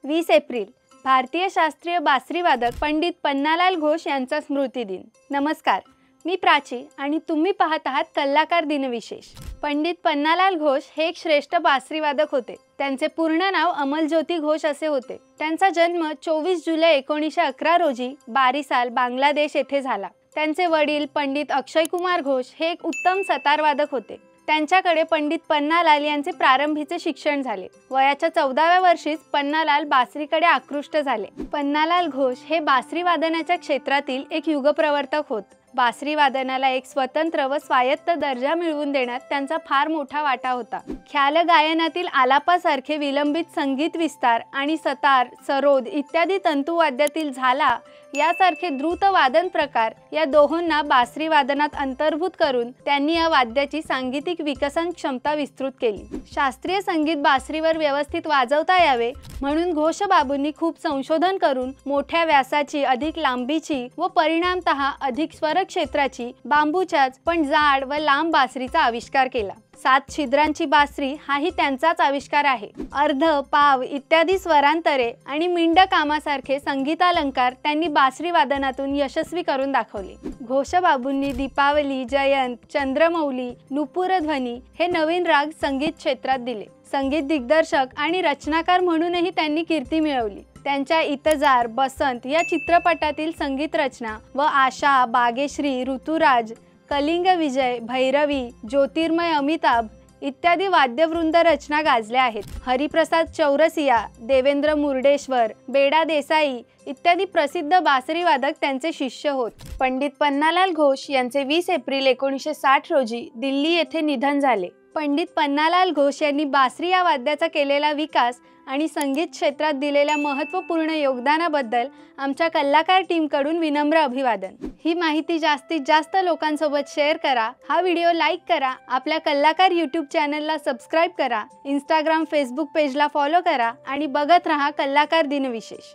20 April भारतीय शास्त्रीय बासरी वादक पंडित पन्नालाल घोष यांचा स्मृती दिन। नमस्कार, मी प्राची आणि तुम्ही पाहत आहात कलाकार दिन विशेष। पंडित पन्नालाल घोष हे एक श्रेष्ठ बासरी वादक होते। त्यांचे पूर्ण नाव अमलज्योती घोष असे होते। त्यांचा जन्म 24 जुलै 1911 रोजी बारिसाल, बांगलादेश येथे झाला। त्यांचे वडील पंडित अक्षय कुमार घोष हे एक उत्तम सतार वादक होते। त्यांच्याकडे पंडित पन्नालाल यांचे प्रारंभीचे शिक्षण झाले। वयाच्या 14व्या वर्षीच पन्नालाल बासरीकडे आकृष्ट झाले। पन्नालाल घोष हे बासरी वादनाच्या क्षेत्रातील एक युगप्रवर्तक होत। बासरी वादनाला एक स्वतंत्र व स्वायत्त दर्जा मिळवून देण्यात त्यांचा फार मोठा वाटा होता। ख्याल गायनातील आलापासारखे विलंबित संगीत विस्तार आणि सतार, सरोद इत्यादी तंतुवाद्यातील झाला यासारखे द्रुत वादन प्रकार या दोहोंना बासरी वादनात अंतर्भूत करून त्यांनी या वाद्याची सांगीतिक विकसन क्षमता विस्तृत केली। शास्त्रीय संगीत बासरीवर व्यवस्थित वाजवता यावे म्हणून घोषबाबूंनी खूप संशोधन करून मोठ्या व्यासाची, अधिक लांबीची व परिणामतः अधिक स्वर क्षेत्राची बांबूच्याच पण जाड व लांब बासरीचा आविष्कार केला। 7 छिद्रांची बासरी हाही त्यांचाच आविष्कार आहे। अर्ध, पाव इत्यादी स्वरांतरे आणि मिंड कामासारखे संगीतालंकार त्यांनी बासरी वादनातून यशस्वी करून दाखवले। घोषबाबूंनी दीपावली, जयंत, चंद्रमौली, नुपुरध्वनी हे नवीन राग संगीत क्षेत्रात दिले। संगीत दिग्दर्शक आणि रचनाकार म्हणूनही त्यांनी कीर्ती मिळवली। त्यांच्या इंतजार, बसंत या चित्रपटातील संगीत रचना व आशा, बागेश्री, ऋतुराज, कलिंग विजय, भैरवी, ज्योतिर्मय अमिताभ इत्यादी वाद्यवृंद रचना गाजल्या आहेत। हरिप्रसाद चौरसिया, देवेंद्र मुर्डेश्वर, बेडा देसाई इत्यादी प्रसिद्ध बासरी वादक त्यांचे शिष्य होत। पंडित पन्नालाल घोष यांचे 20 एप्रिल 1960 रोजी दिल्ली येथे निधन झाले। पंडित पन्नालाल घोष यांनी बासरी या वाद्याचा केलेला विकास आणि संगीत क्षेत्रात दिलेल्या महत्त्वपूर्ण योगदानाबद्दल आमच्या कलाकार टीमकडून विनम्र अभिवादन। ही माहिती जास्तीत जास्त लोकांसोबत शेअर करा, हा व्हिडिओ लाईक करा, आपल्या कलाकार यूट्यूब चॅनलला सबस्क्राईब करा, इंस्टाग्राम, फेसबुक पेजला फॉलो करा आणि बघत रहा कलाकार दिन विशेष।